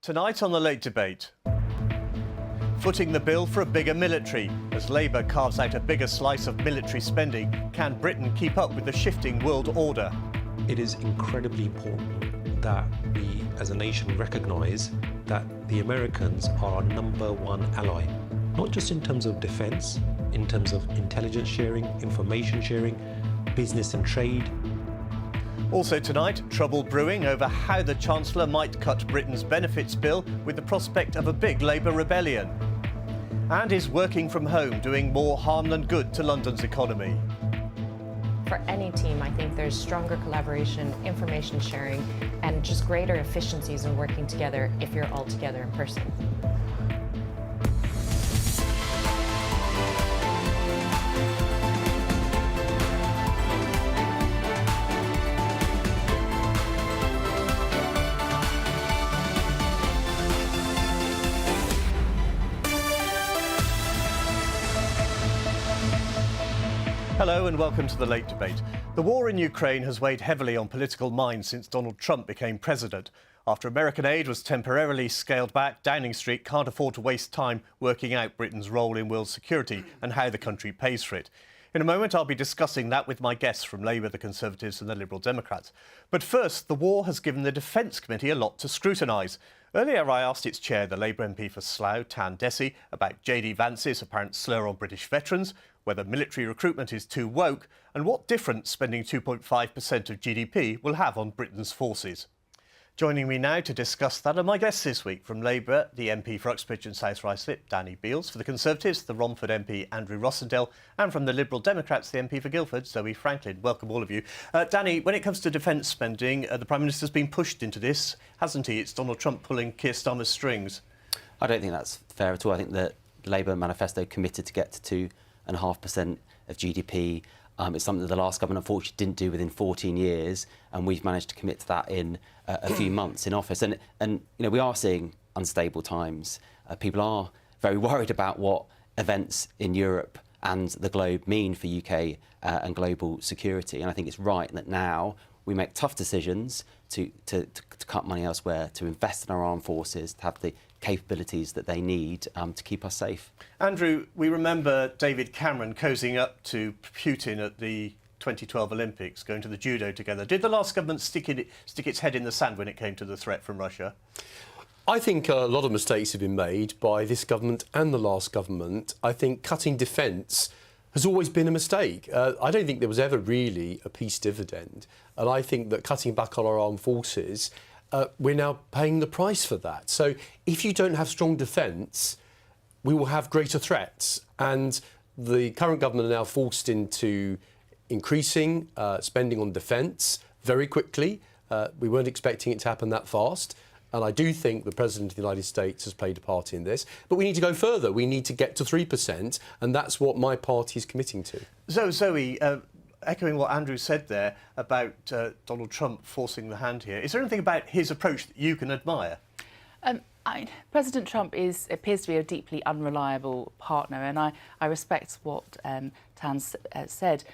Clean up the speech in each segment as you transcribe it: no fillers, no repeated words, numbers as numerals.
Tonight on the Late Debate, footing the bill for a bigger military. As Labour carves out a bigger slice of military spending, can Britain keep up with the shifting world order? It is incredibly important that we, as a nation, recognise that the Americans are our #1 ally, not just in terms of defence, in terms of intelligence sharing, information sharing, business and trade. Also tonight, trouble brewing over how the Chancellor might cut Britain's benefits bill with the prospect of a big Labour rebellion. And is working from home doing more harm than good to London's economy? For any team, I think there's stronger collaboration, information sharing, and just greater efficiencies in working together if you're all together in person. Hello and welcome to the Late Debate. The war in Ukraine has weighed heavily on political minds since Donald Trump became president. After American aid was temporarily scaled back, Downing Street can't afford to waste time working out Britain's role in world security and how the country pays for it. In a moment, I'll be discussing that with my guests from Labour, the Conservatives and the Liberal Democrats. But first, the war has given the Defence Committee a lot to scrutinise. Earlier, I asked its chair, the Labour MP for Slough, Tan Dhesi, about JD Vance's apparent slur on British veterans, whether military recruitment is too woke, and what difference spending 2.5% of GDP will have on Britain's forces. Joining me now to discuss that are my guests this week. From Labour, the MP for Uxbridge and South Ruislip, Danny Beales. For the Conservatives, the Romford MP, Andrew Rosindell. And from the Liberal Democrats, the MP for Guildford, Zöe Franklin. Welcome, all of you. Danny, when it comes to defence spending, the Prime Minister's been pushed into this, hasn't he? It's Donald Trump pulling Keir Starmer's strings. I don't think that's fair at all. I think the Labour manifesto committed to get to 2.5% of GDP. It's something that the last government unfortunately didn't do within 14 years, and we've managed to commit to that in a few months in office. And you know, we are seeing unstable times. People are very worried about what events in Europe and the globe mean for UK and global security. And I think it's right that now we make tough decisions to cut money elsewhere, to invest in our armed forces, to have the capabilities that they need to keep us safe. Andrew, we remember David Cameron cozying up to Putin at the 2012 Olympics, going to the judo together. Did the last government stick its head in the sand when it came to the threat from Russia? I think a lot of mistakes have been made by this government and the last government. I think cutting defence has always been a mistake. I don't think there was ever really a peace dividend. And I think that cutting back on our armed forces, we're now paying the price for that. So if you don't have strong defence, we will have greater threats. And the current government are now forced into increasing spending on defence very quickly. We weren't expecting it to happen that fast. And I do think the President of the United States has played a part in this. But we need to go further. We need to get to 3%. And that's what my party is committing to. Zöe, echoing what Andrew said there about Donald Trump forcing the hand here, is there anything about his approach that you can admire? President Trump appears to be a deeply unreliable partner, and I respect what Tan said.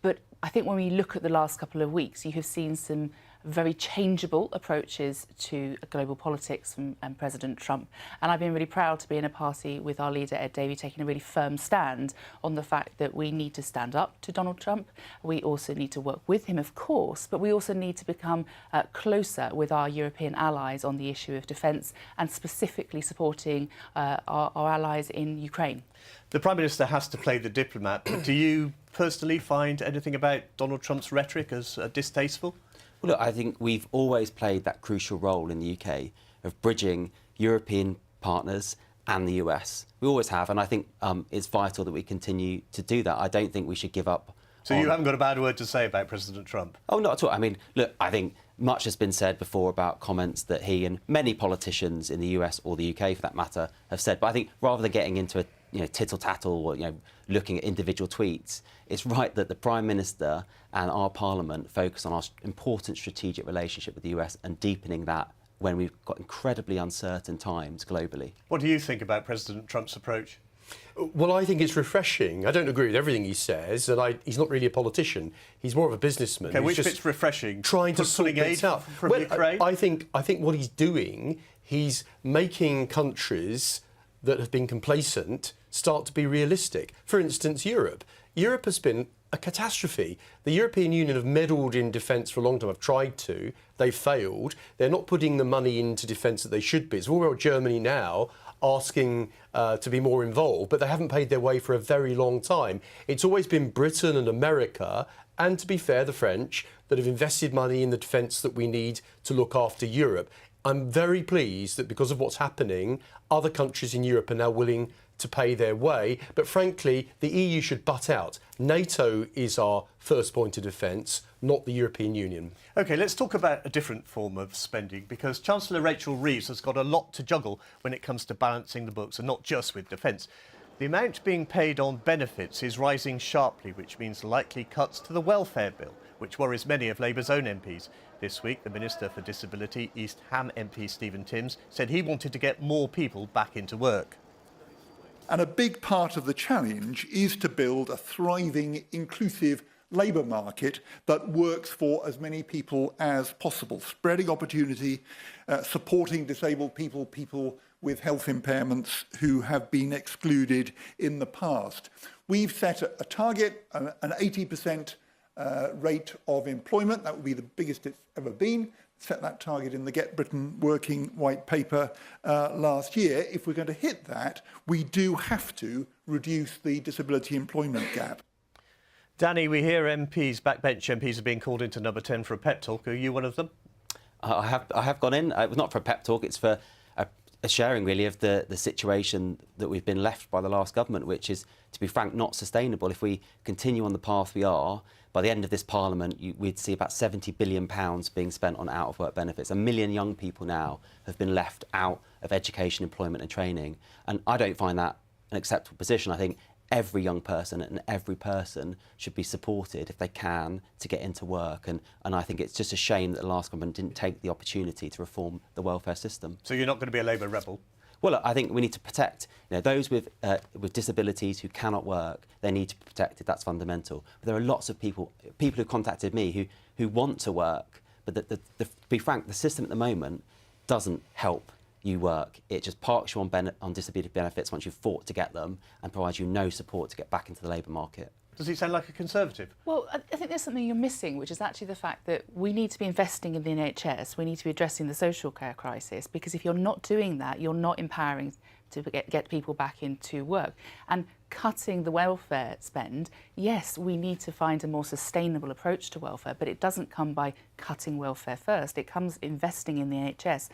But I think when we look at the last couple of weeks, you have seen some very changeable approaches to global politics from President Trump. And I've been really proud to be in a party with our leader, Ed Davey, taking a really firm stand on the fact that we need to stand up to Donald Trump. We also need to work with him, of course, but we also need to become closer with our European allies on the issue of defence and specifically supporting our allies in Ukraine. The Prime Minister has to play the diplomat, but do you personally find anything about Donald Trump's rhetoric as distasteful? Well, look, I think we've always played that crucial role in the UK of bridging European partners and the US. We always have, and I think it's vital that we continue to do that. I don't think we should give up. So you haven't got a bad word to say about President Trump? Oh, not at all. I mean, look, I think much has been said before about comments that he and many politicians in the US or the UK, for that matter, have said. But I think rather than getting into a tittle-tattle or looking at individual tweets, it's right that the Prime Minister and our Parliament focus on our important strategic relationship with the US and deepening that when we've got incredibly uncertain times globally. What do you think about President Trump's approach? Well, I think it's refreshing. I don't agree with everything he says, and he's not really a politician. He's more of a businessman. Okay, He's which just bit's refreshing? Trying to sort bits out. From Ukraine? I think what he's doing, he's making countries that have been complacent start to be realistic. For instance, Europe. Europe has been a catastrophe. The European Union have meddled in defence for a long time. Have tried to. They've failed. They're not putting the money into defence that they should be. It's all about Germany now asking to be more involved, but they haven't paid their way for a very long time. It's always been Britain and America, and to be fair, the French, that have invested money in the defence that we need to look after Europe. I'm very pleased that because of what's happening, other countries in Europe are now willing to pay their way. But frankly, the EU should butt out. NATO is our first point of defence, not the European Union. OK, let's talk about a different form of spending, because Chancellor Rachel Reeves has got a lot to juggle when it comes to balancing the books, and not just with defence. The amount being paid on benefits is rising sharply, which means likely cuts to the welfare bill, which worries many of Labour's own MPs. This week, the Minister for Disability, East Ham MP Stephen Timms, said he wanted to get more people back into work. And a big part of the challenge is to build a thriving, inclusive labour market that works for as many people as possible, spreading opportunity, supporting disabled people, people with health impairments who have been excluded in the past. We've set a target, an 80% rate of employment. That would be the biggest it's ever been. Set that target in the Get Britain Working White Paper last year. If we're going to hit that, we do have to reduce the disability employment gap. Danny, we hear MPs, backbench MPs, are being called into Number 10 for a pep talk. Are you one of them? I have gone in. It was not for a pep talk. It's for a sharing, really, of the situation that we've been left by the last government, which is, to be frank, not sustainable. If we continue on the path we are, by the end of this Parliament, we'd see about £70 billion being spent on out-of-work benefits. 1 million young people now have been left out of education, employment and training. And I don't find that an acceptable position. I think every young person and every person should be supported, if they can, to get into work. And I think it's just a shame that the last government didn't take the opportunity to reform the welfare system. So you're not going to be a Labour rebel? Well, I think we need to protect those with disabilities who cannot work. They need to be protected. That's fundamental. But there are lots of people who contacted me who want to work. But to be frank, the system at the moment doesn't help you work. It just parks you on disability benefits once you've fought to get them, and provides you no support to get back into the labour market. Does he sound like a Conservative? Well, I think there's something you're missing, which is actually the fact that we need to be investing in the NHS. We need to be addressing the social care crisis, because if you're not doing that, you're not empowering to get people back into work. And cutting the welfare spend, yes, we need to find a more sustainable approach to welfare, but it doesn't come by cutting welfare first. It comes investing in the NHS,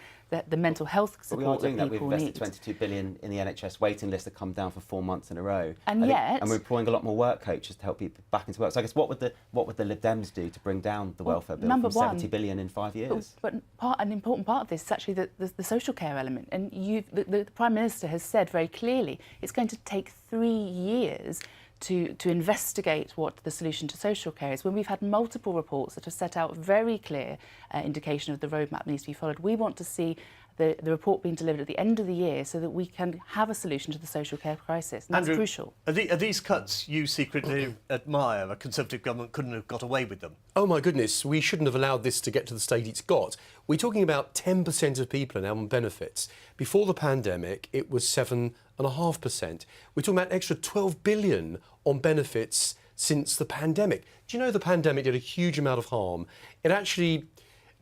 the mental health support that people need. But we are doing that. We've invested 22 billion in the NHS. Waiting lists have come down for 4 months in a row. And we're employing a lot more work coaches to help people back into work. So I guess what would the Lib Dems do to bring down the welfare bill from 70 billion in 5 years? But an important part of this is actually the social care element. And the Prime Minister has said very clearly it's going to take 3 years to investigate what the solution to social care is, when we've had multiple reports that have set out very clear indication of the roadmap that needs to be followed. We want to see the report being delivered at the end of the year so that we can have a solution to the social care crisis. And that's Andrew, crucial. Are these cuts you secretly admire? A Conservative government couldn't have got away with them. Oh my goodness, we shouldn't have allowed this to get to the state it's got. We're talking about 10% of people are now on benefits. Before the pandemic, it was 7.5%. We're talking about an extra 12 billion on benefits since the pandemic. Do you know the pandemic did a huge amount of harm? It actually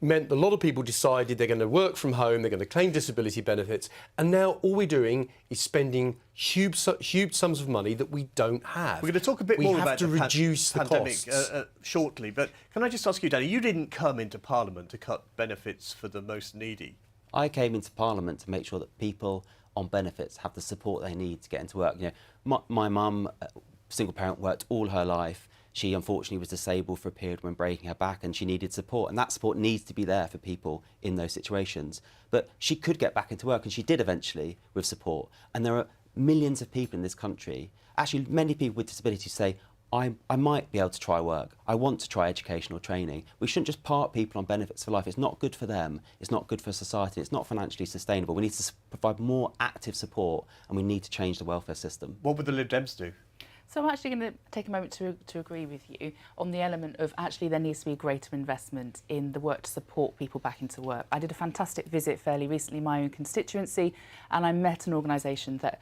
meant that a lot of people decided they're going to work from home, they're going to claim disability benefits, and now all we're doing is spending huge sums of money that we don't have. We're going to talk a bit more about the pandemic costs. Shortly, but can I just ask you, Danny, you didn't come into Parliament to cut benefits for the most needy. I came into Parliament to make sure that people on benefits have the support they need to get into work. My mum, single parent, worked all her life. She unfortunately was disabled for a period when breaking her back, and she needed support, and that support needs to be there for people in those situations. But she could get back into work, and she did eventually with support. And there are millions of people in this country, actually many people with disabilities, say, I might be able to try work. I want to try educational training. We shouldn't just park people on benefits for life. It's not good for them. It's not good for society. It's not financially sustainable. We need to provide more active support, and we need to change the welfare system. What would the Lib Dems do? So I'm actually going to take a moment to agree with you on the element of actually there needs to be a greater investment in the work to support people back into work. I did a fantastic visit fairly recently in my own constituency, and I met an organisation that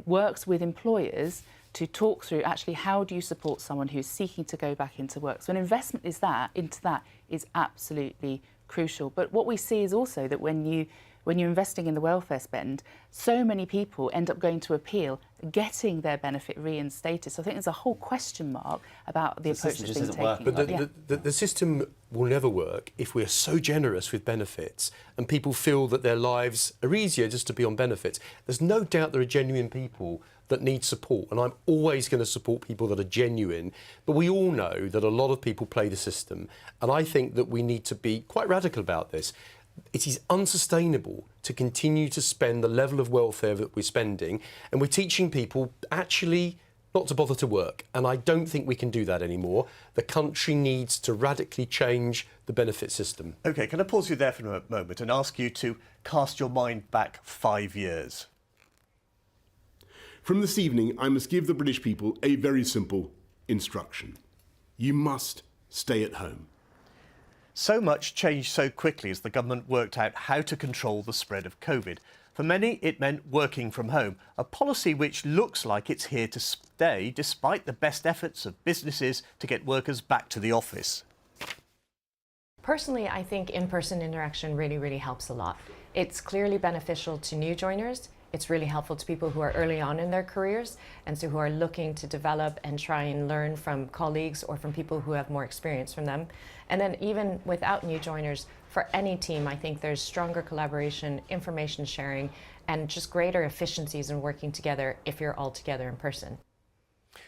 works with employers to talk through actually how do you support someone who's seeking to go back into work. So an investment into that is absolutely crucial. But what we see is also that when you're investing in the welfare spend, so many people end up going to appeal, getting their benefit reinstated. So I think there's a whole question mark about the approach that's being taken. But the system will never work if we're so generous with benefits and people feel that their lives are easier just to be on benefits. There's no doubt there are genuine people that need support, and I'm always going to support people that are genuine. But we all know that a lot of people play the system, and I think that we need to be quite radical about this. It is unsustainable to continue to spend the level of welfare that we're spending, and we're teaching people actually not to bother to work. And I don't think we can do that anymore. The country needs to radically change the benefit system. OK, can I pause you there for a moment and ask you to cast your mind back 5 years? From this evening, I must give the British people a very simple instruction. You must stay at home. So much changed so quickly as the government worked out how to control the spread of COVID. For many, it meant working from home, a policy which looks like it's here to stay despite the best efforts of businesses to get workers back to the office. Personally, I think in-person interaction really helps a lot. It's clearly beneficial to new joiners. It's really helpful to people who are early on in their careers and so who are looking to develop and try and learn from colleagues or from people who have more experience from them. And then even without new joiners, for any team, I think there's stronger collaboration, information sharing, and just greater efficiencies in working together if you're all together in person.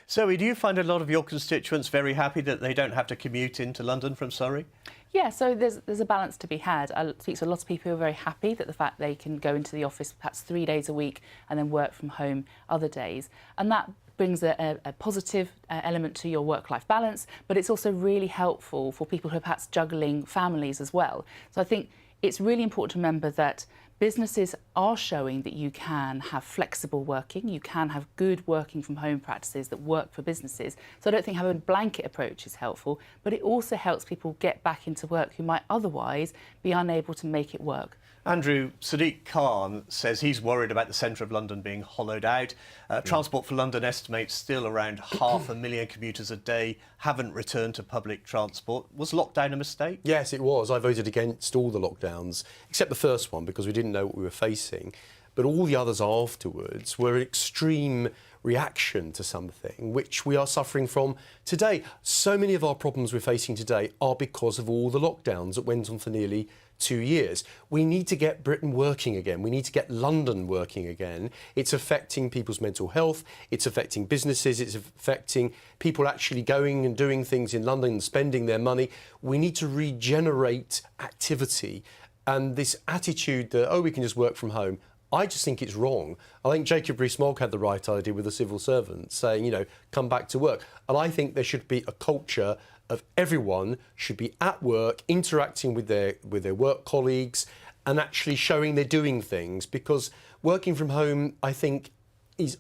Zöe, do you find a lot of your constituents very happy that they don't have to commute into London from Surrey? Yeah, so there's a balance to be had. I speak to a lot of people who are very happy that the fact they can go into the office perhaps 3 days a week and then work from home other days. And that brings a positive element to your work-life balance, but it's also really helpful for people who are perhaps juggling families as well. So I think it's really important to remember that businesses are showing that you can have flexible working, you can have good working from home practices that work for businesses. So I don't think having a blanket approach is helpful, but it also helps people get back into work who might otherwise be unable to make it work. Andrew, Sadiq Khan says he's worried about the centre of London being hollowed out. Transport for London estimates still around 500,000 commuters a day haven't returned to public transport. Was lockdown a mistake? Yes, it was. I voted against all the lockdowns, except the first one, because we didn't know what we were facing. But all the others afterwards were an extreme reaction to something which we are suffering from today. So many of our problems we're facing today are because of all the lockdowns that went on for nearly 2 years. We need to get Britain working again. We need to get London working again. It's affecting people's mental health. It's affecting businesses. It's affecting people actually going and doing things in London and spending their money. We need to regenerate activity. And this attitude that, oh, we can just work from home, I just think it's wrong. I think Jacob Rees-Mogg had the right idea with the civil servants saying, you know, come back to work. And I think there should be a culture of everyone should be at work, interacting with their work colleagues and actually showing they're doing things, because working from home, I think, is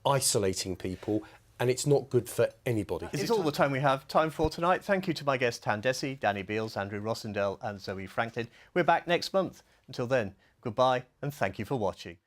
isolating people and it's not good for anybody. It's all the time we have time for tonight. Thank you to my guests Tan Dhesi, Danny Beales, Andrew Rosindell and Zöe Franklin. We're back next month. Until then, goodbye and thank you for watching.